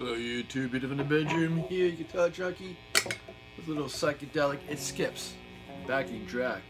Hello YouTube, bit of an bedroom here, Guitar Junky, with a little psychedelic, it skips, backing track.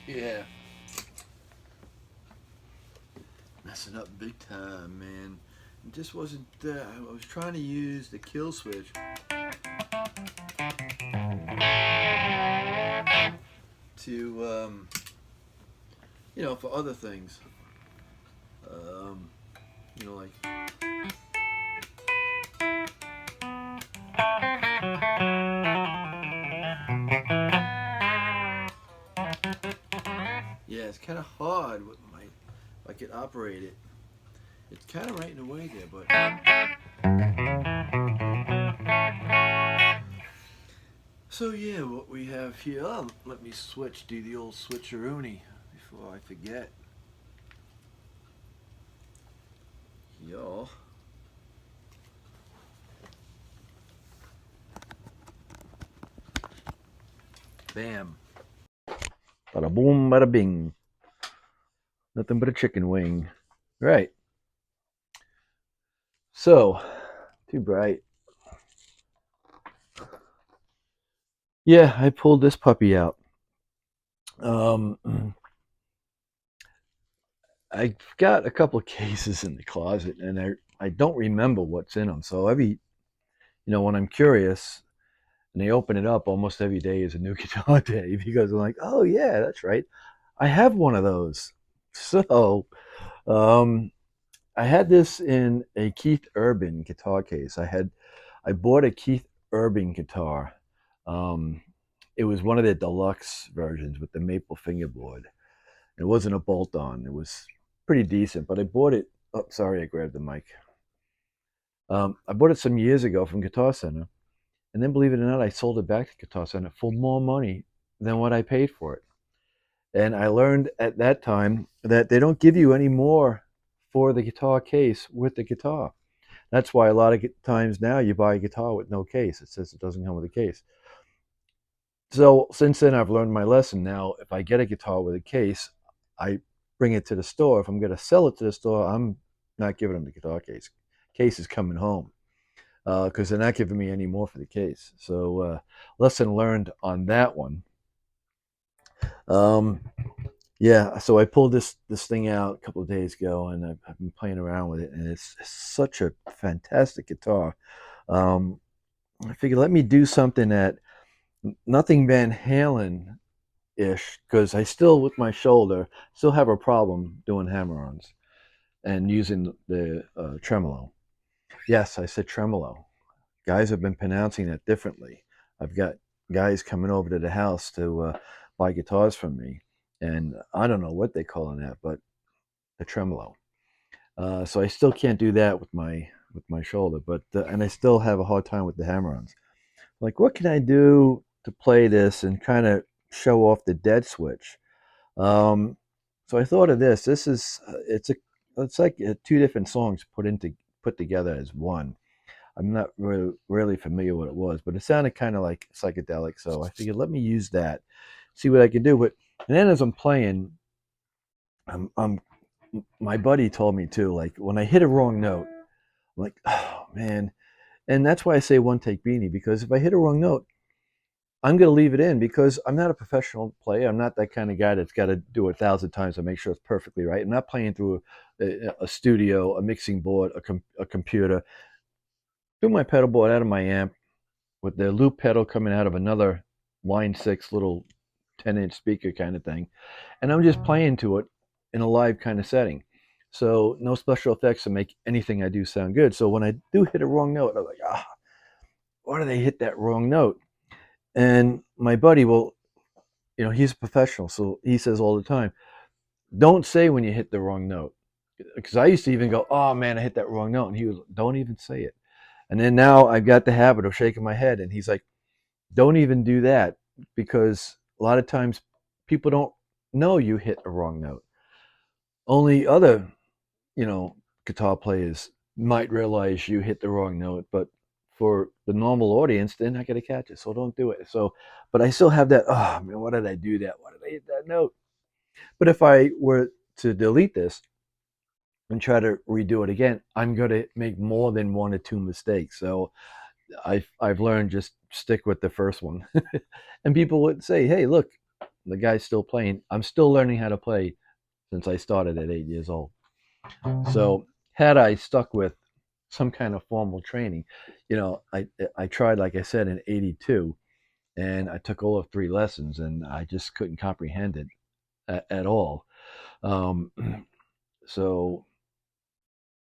Yeah. Messing up big time, man. It just wasn't, I was trying to use the kill switch to, for other things. Like. Yeah, it's kind of hard with my, if I could operate it. It's kind of right in the way there, but. So yeah, what we have here, let me do the old switcheroony before I forget. Y'all. Bam. Bada boom, bada bing. Nothing but a chicken wing. Right. So, too bright. Yeah, I pulled this puppy out. I've got a couple of cases in the closet, and I don't remember what's in them. So when I'm curious, and they open it up, almost every day is a new guitar day, because I'm like, oh yeah, that's right, I have one of those. So I had this in a Keith Urban guitar case. I bought a Keith Urban guitar. It was one of their deluxe versions with the maple fingerboard. It wasn't a bolt-on. It was pretty decent, but I bought it. Oh, sorry, I grabbed the mic. I bought it some years ago from Guitar Center, and then, believe it or not, I sold it back to Guitar Center for more money than what I paid for it. And I learned at that time that they don't give you any more for the guitar case with the guitar. That's why a lot of times now you buy a guitar with no case. It says it doesn't come with a case. So since then, I've learned my lesson. Now, if I get a guitar with a case, I bring it to the store. If I'm going to sell it to the store, I'm not giving them the guitar case. case is coming home because they're not giving me any more for the case. So lesson learned on that one. Um, yeah, so I pulled this thing out a couple of days ago, and I've been playing around with it, and it's such a fantastic guitar. Um, I figured let me do something that nothing Van Halen ish, because I still with my shoulder still have a problem doing hammer-ons and using the tremolo. Yes, I said tremolo. Guys have been pronouncing that differently. I've got guys coming over to the house to buy guitars from me, and I don't know what they call that, but the tremolo. So I still can't do that with my shoulder, but and I still have a hard time with the hammer-ons. Like, what can I do to play this and kind of show off the dead switch? Um, so I thought of this. This is it's like two different songs put together as one. I'm not really familiar what it was, but it sounded kind of like psychedelic. So I figured let me use that, see what I can do. But and then as I'm playing, I'm my buddy told me too. Like when I hit a wrong note, I'm like, oh man, and that's why I say one take beanie, because if I hit a wrong note, I'm going to leave it in because I'm not a professional player. I'm not that kind of guy that's got to do it 1,000 times to make sure it's perfectly right. I'm not playing through a studio, a mixing board, a computer. Do my pedal board out of my amp with the loop pedal coming out of another line 6 little 10-inch speaker kind of thing. And I'm just playing to it in a live kind of setting. So no special effects to make anything I do sound good. So when I do hit a wrong note, I'm like, why do they hit that wrong note? And my buddy will, he's a professional, so he says all the time, don't say when you hit the wrong note. Because I used to even go, oh man, I hit that wrong note. And he was, don't even say it. And then now I've got the habit of shaking my head. And he's like, don't even do that. Because a lot of times people don't know you hit a wrong note. Only other, you know, guitar players might realize you hit the wrong note. But for the normal audience, they're not going to catch it. So don't do it. So, but I still have that, oh man, why did I do that? Why did I hit that note? But if I were to delete this and try to redo it again, I'm going to make more than one or two mistakes. So I've learned just stick with the first one. And people would say, "Hey, look, the guy's still playing. I'm still learning how to play since I started at 8 years old." So had I stuck with some kind of formal training, I tried, like I said, in '82, and I took all of 3 lessons, and I just couldn't comprehend it at all. Um, so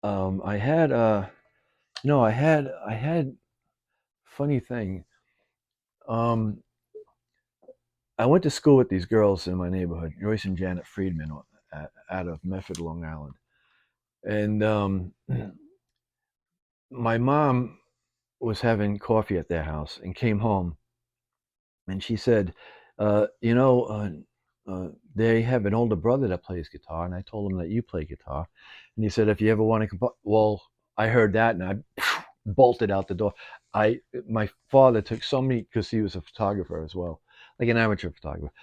I had I had funny thing. Um, I went to school with these girls in my neighborhood, Joyce and Janet Friedman, out of Medford, Long Island, and my mom was having coffee at their house and came home, and she said, they have an older brother that plays guitar, and I told him that you play guitar, and he said, if you ever want to, well, I heard that, and I bolted out the door. My father took so many, because he was a photographer as well, like an amateur photographer.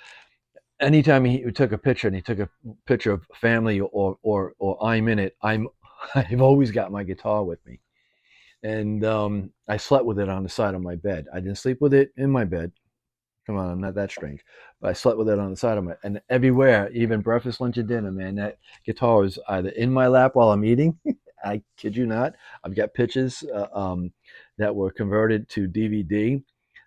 Anytime he took a picture, and he took a picture of family or I'm in it, I've always got my guitar with me, and I slept with it on the side of my bed. I didn't sleep with it in my bed. Come on, I'm not that strange. But I slept with it on the side of my, and everywhere, even breakfast, lunch, and dinner, man, that guitar was either in my lap while I'm eating. I kid you not. I've got pictures that were converted to DVD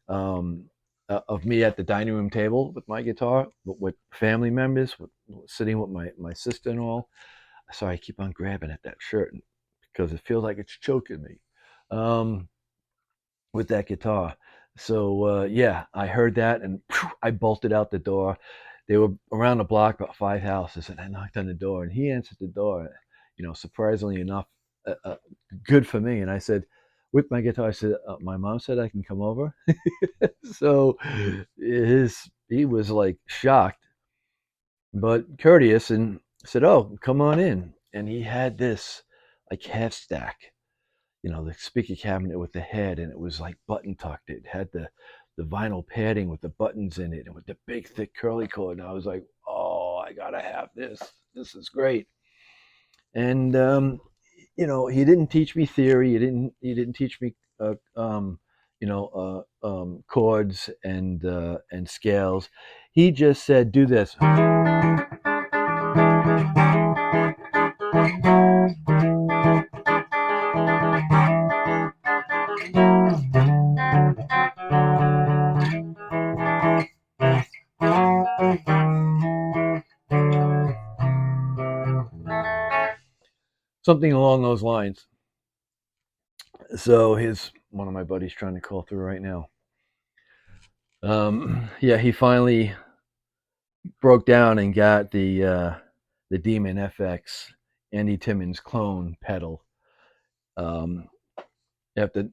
of me at the dining room table with my guitar, with family members, sitting with my sister and all. Sorry, I keep on grabbing at that shirt because it feels like it's choking me. Um, with that guitar. So yeah, I heard that and I bolted out the door. They were around the block, about 5 houses, and I knocked on the door, and he answered the door. Surprisingly enough, good for me. And I said, with my guitar, I said, "My mom said I can come over." So he was like shocked, but courteous, and said, "Oh, come on in." And he had this like half stack, the speaker cabinet with the head, and it was like button tucked. It had the vinyl padding with the buttons in it, and with the big thick curly cord. And I was like, oh, I gotta have this. This is great. And he didn't teach me theory. He didn't teach me chords and scales. He just said, do this. Something along those lines. So his one of my buddies trying to call through right now. Yeah, he finally broke down and got the Demon FX Andy Timmons clone pedal. Um, After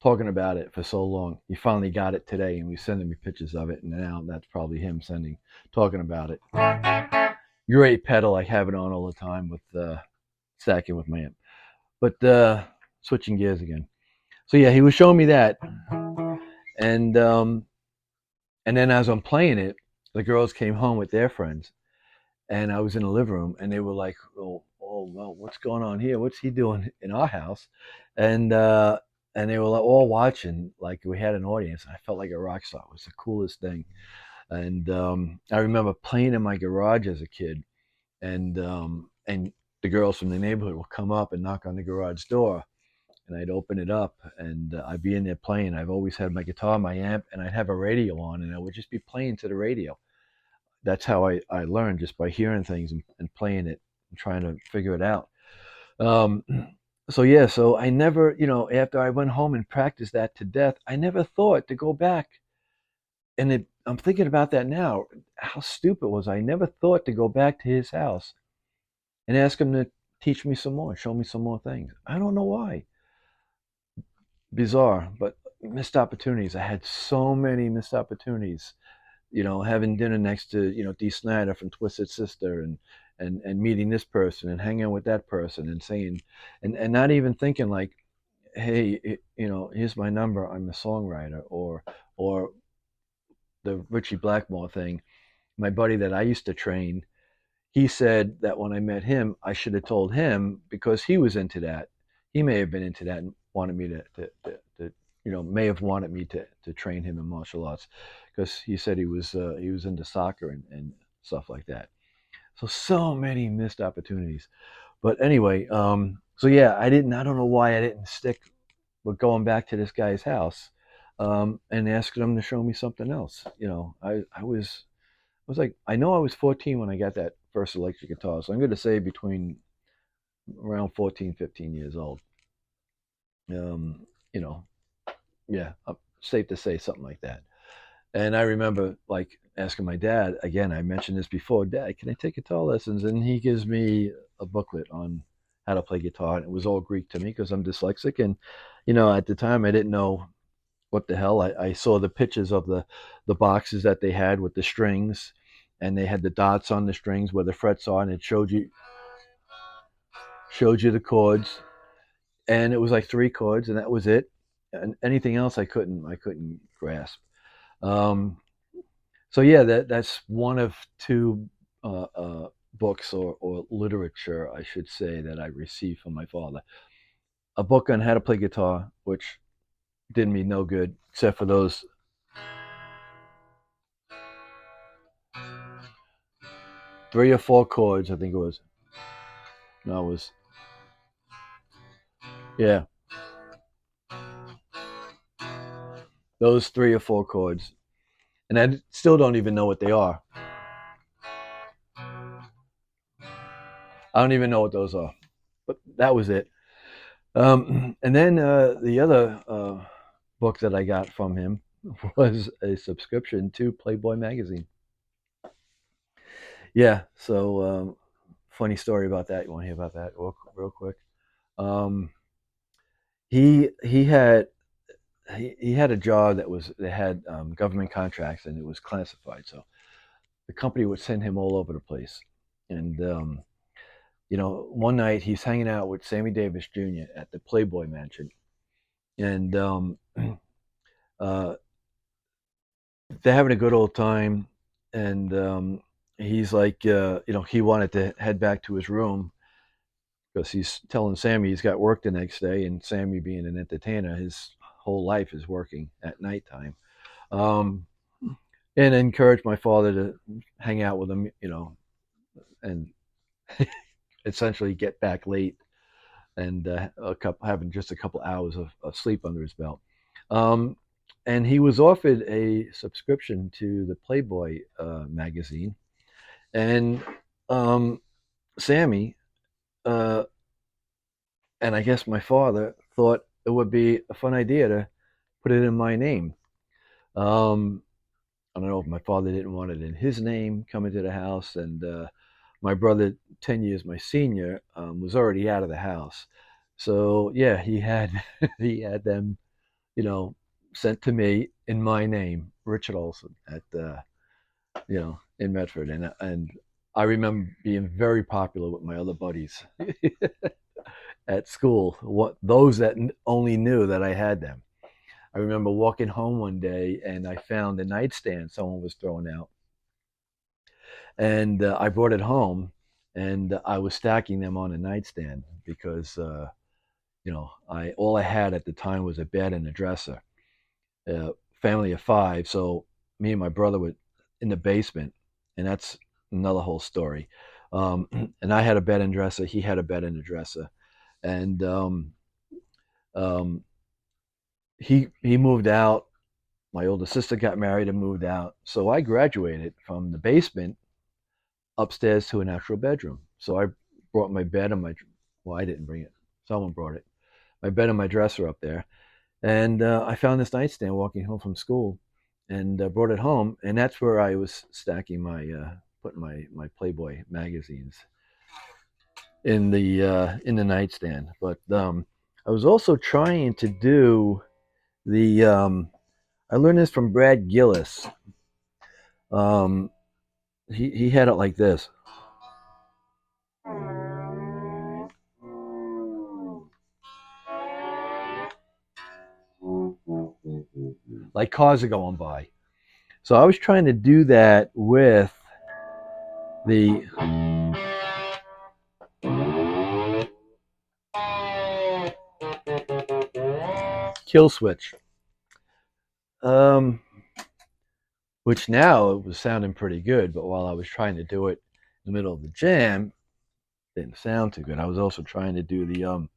talking about it for so long, he finally got it today, and he's sending me pictures of it. And now that's probably him talking about it. Great pedal. I have it on all the time with stacking with my amp. But switching gears again. So yeah, he was showing me that, and and then as I'm playing it, the girls came home with their friends, and I was in the living room, and they were like, "Oh, well, what's going on here? What's he doing in our house?" And and they were like, all watching, like we had an audience. I felt like a rock star. It was the coolest thing. And I remember playing in my garage as a kid, and the girls from the neighborhood would come up and knock on the garage door, and I'd open it up, and I'd be in there playing. I've always had my guitar, my amp, and I'd have a radio on, and I would just be playing to the radio. That's how I learned, just by hearing things and playing it and trying to figure it out. Um, so yeah, so I never, after I went home and practiced that to death, I never thought to go back. And I'm thinking about that now. How stupid was I? I never thought to go back to his house and ask him to teach me some more, show me some more things. I don't know why. Bizarre, but missed opportunities. I had so many missed opportunities. Having dinner next to Dee Snider from Twisted Sister, and meeting this person and hanging out with that person and saying, and not even thinking like, hey, here's my number. I'm a songwriter, or the Richie Blackmore thing. My buddy that I used to train, he said that when I met him, I should have told him because he was into that. He may have been into that and wanted me to may have wanted me to train him in martial arts because he said he was into soccer and stuff like that. So many missed opportunities. But anyway, so yeah, I don't know why I didn't stick with going back to this guy's house and asking him to show me something else. I was like, I know I was 14 when I got that first electric guitar. So I'm going to say between around 14, 15 years old. Um, you know, yeah, safe to say something like that. And I remember like asking my dad, again, I mentioned this before, Dad, can I take guitar lessons? And he gives me a booklet on how to play guitar. And it was all Greek to me because I'm dyslexic. And, at the time I didn't know what the hell. I saw the pictures of the boxes that they had with the strings, and they had the dots on the strings where the frets are, and it showed you the chords, and it was like three chords, and that was it. And anything else I couldn't grasp. Um, so yeah, that's one of two books or literature, I should say, that I received from my father. A book on how to play guitar, which did me no good except for those 3 or 4 chords, I think it was. No, it was, yeah, those 3 or 4 chords, and I still don't even know what they are. I don't even know what those are, but that was it. And then the other book that I got from him was a subscription to Playboy magazine. Yeah, so funny story about that. You want to hear about that real quick? Um, he had he had a job that had government contracts, and it was classified. So the company would send him all over the place. And one night he's hanging out with Sammy Davis Jr. at the Playboy Mansion, and uh, they're having a good old time. And he's like, he wanted to head back to his room, because he's telling Sammy he's got work the next day, and Sammy, being an entertainer, his whole life is working at nighttime. Um, and encouraged my father to hang out with him, and essentially get back late and having just a couple hours of sleep under his belt. Um, and he was offered a subscription to the Playboy magazine, and um, Sammy, uh, and I guess my father thought it would be a fun idea to put it in my name. Um, I don't know if my father didn't want it in his name coming to the house, and my brother, 10 years my senior, was already out of the house. So yeah, he had he had them, you know, sent to me in my name, Richard Olson, at in Medford, and I remember being very popular with my other buddies at school. What those that only knew that I had them. I remember walking home one day and I found a nightstand someone was throwing out, and I brought it home, and I was stacking them on a nightstand because I all I had at the time was a bed and a dresser. Family of five, so me and my brother were in the basement, and that's another whole story. And I had a bed and dresser. He had a bed and a dresser, and um, he moved out. My older sister got married and moved out, so I graduated from the basement upstairs to an actual bedroom. So I brought my bed and well, I didn't bring it. Someone brought it. My bed and my dresser up there. And I found this nightstand walking home from school, and brought it home. And that's where I was stacking putting my Playboy magazines in the nightstand. But I was also trying to do the, I learned this from Brad Gillis. Um, he had it like this. Like cars are going by. So I was trying to do that with the kill switch, um, which now it was sounding pretty good, but while I was trying to do it in the middle of the jam, it didn't sound too good. I was also trying to do the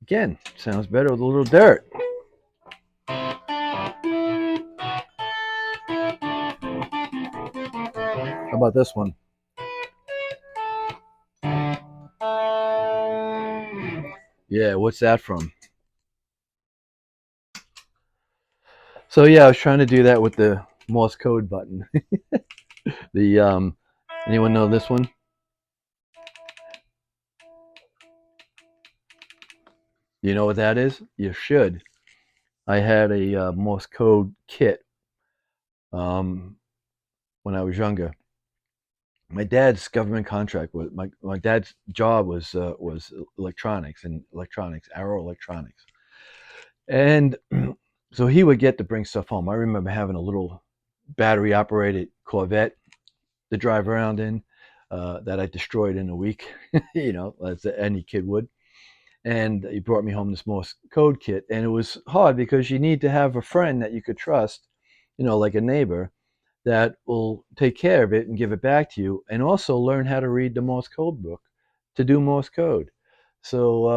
again, sounds better with a little dirt. How about this one? Yeah, what's that from? So yeah, I was trying to do that with the Morse code button. The anyone know this one? You know what that is? You should. I had a Morse code kit um, when I was younger. My dad's government contract was my dad's job was electronics, Arrow Electronics, and so he would get to bring stuff home. I remember having a little battery operated Corvette to drive around in that I destroyed in a week, as any kid would. And he brought me home this Morse code kit, and it was hard because you need to have a friend that you could trust, like a neighbor that will take care of it and give it back to you, and also learn how to read the Morse code book to do Morse code. So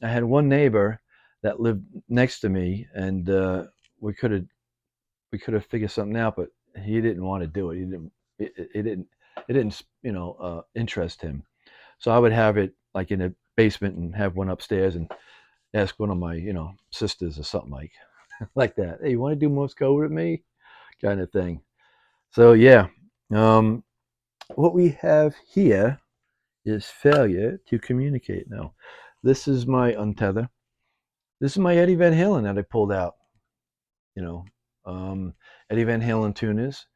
I had one neighbor that lived next to me, and we could have figured something out, but he didn't want to do it. He didn't. It didn't interest him. So I would have it like in a basement and have one upstairs and ask one of my sisters or something like that. Hey, you want to do Morse code with me? Kind of thing. So yeah, um, what we have here is failure to communicate. Now, this is my untether. This is my Eddie Van Halen that I pulled out. You know, um, Eddie Van Halen tuners.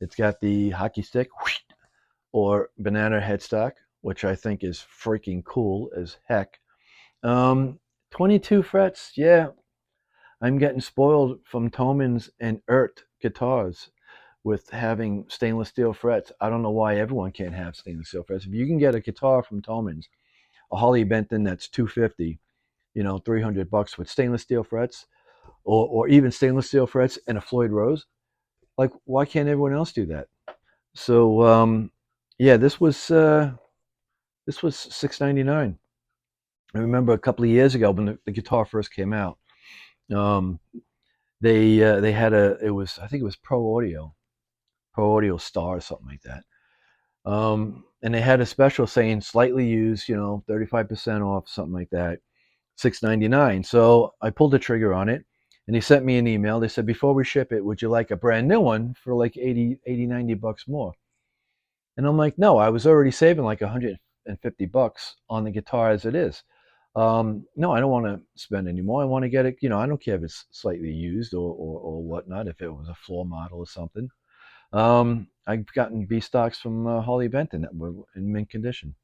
It's got the hockey stick or banana headstock, which I think is freaking cool as heck. Um, 22 frets. Yeah, I'm getting spoiled from Tomans and Ert guitars. with having stainless steel frets. I don't know why everyone can't have stainless steel frets. If you can get a guitar from Tomans, a Holly Benton that's 250, $300 with stainless steel frets, or even stainless steel frets and a Floyd Rose, like why can't everyone else do that? So yeah, this was $699. I remember a couple of years ago when the guitar first came out. Um, they had I think it was Pro Audio Star or something like that. And they had a special saying slightly used, 35% off, something like that, $699. So I pulled the trigger on it, and he sent me an email. They said, before we ship it, would you like a brand new one for like 90 bucks more? And I'm like, no, I was already saving like $150 on the guitar as it is. No, I don't want to spend any more. I want to get it, I don't care if it's slightly used or whatnot, if it was a floor model or something. I've gotten B stocks from Holly Benton that were in mint condition.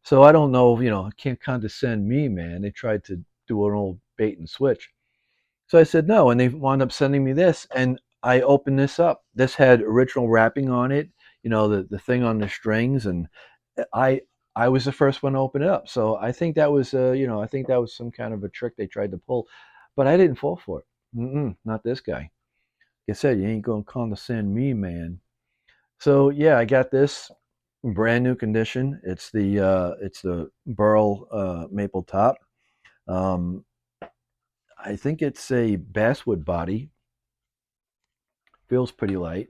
So I don't know, can't condescend me, man. They tried to do an old bait and switch. So I said no, and they wound up sending me this, and I opened this up. This had original wrapping on it, the thing on the strings, and I I was the first one to open it up. So I think that was I think that was some kind of a trick they tried to pull, but I didn't fall for it. Not this guy. Like I said, you ain't gonna condescend me, man. So yeah, I got this brand new condition. It's the Burl maple top. Um, I think it's a basswood body. Feels pretty light.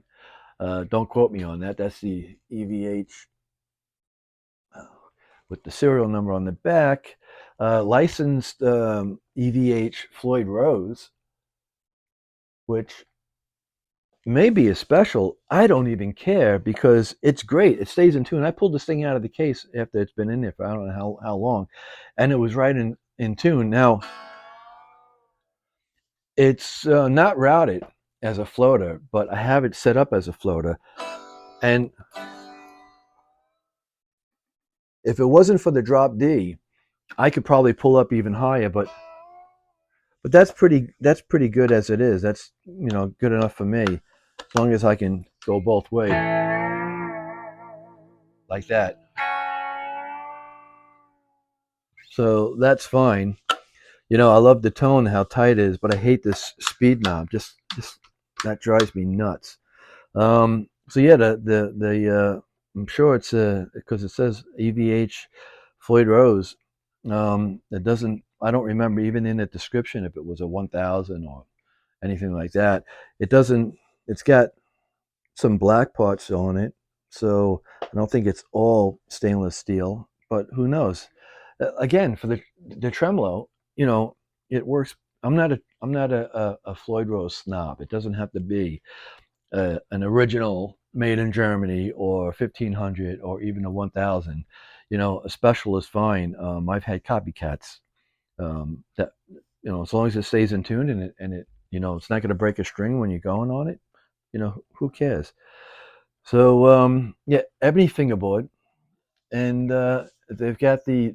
Don't quote me on that. That's the EVH uh, with the serial number on the back. Licensed EVH Floyd Rose, which may be a special. I don't even care because it's great. It stays in tune. I pulled this thing out of the case after it's been in there for I don't know how long, and it was right in tune. Now, it's not routed as a floater, but I have it set up as a floater. And if it wasn't for the drop D, I could probably pull up even higher. But that's pretty good as it is. That's good enough for me, as long as I can go both ways like that. So that's fine. I love the tone, how tight it is, but I hate this speed knob. Just that drives me nuts. So yeah, I'm sure it's because it says EVH Floyd Rose. It doesn't. I don't remember even in the description if it was a 1000 or anything like that. It doesn't. It's got some black parts on it, so I don't think it's all stainless steel. But who knows? Again, for the tremolo, it works. I'm not a Floyd Rose snob. It doesn't have to be an original made in Germany or 1500 or even a 1000. A special is fine. I've had copycats that as long as it stays in tune and it's not going to break a string when you're going on it. Who cares? So yeah, ebony fingerboard, and they've got the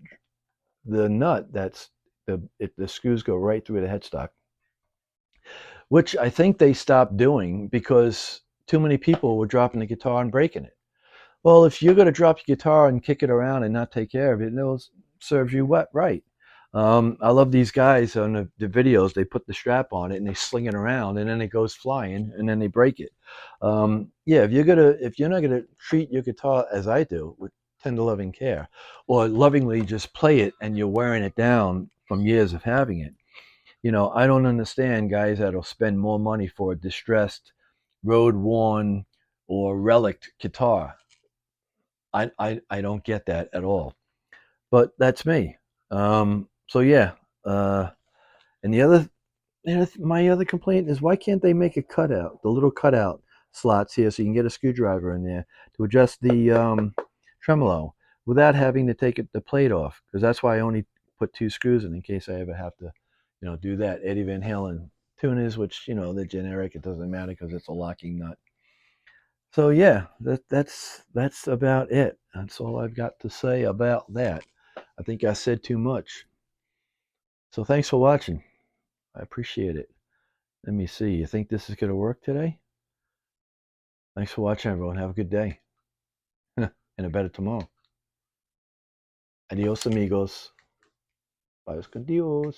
nut that's the screws go right through the headstock, which I think they stopped doing because too many people were dropping the guitar and breaking it. Well, if you're going to drop your guitar and kick it around and not take care of it, it'll serve you what right. I love these guys on the videos. They put the strap on it and they sling it around, and then it goes flying, and then they break it. Yeah, if you're not gonna treat your guitar as I do, with tender loving care, or lovingly just play it, and you're wearing it down from years of having it. I don't understand guys that'll spend more money for a distressed, road worn, or relic guitar. I don't get that at all. But that's me. So yeah. And my other complaint is why can't they make a cutout, the little cutout slots here, so you can get a screwdriver in there to adjust the tremolo without having to take the plate off? Because that's why I only put two screws in case I ever have to, do that. Eddie Van Halen tuners, which they're generic. It doesn't matter because it's a locking nut. So yeah, that's about it. That's all I've got to say about that. I think I said too much. So thanks for watching. I appreciate it. Let me see. You think this is going to work today? Thanks for watching, everyone. Have a good day. And a better tomorrow. Adios, amigos. Bye, con Dios.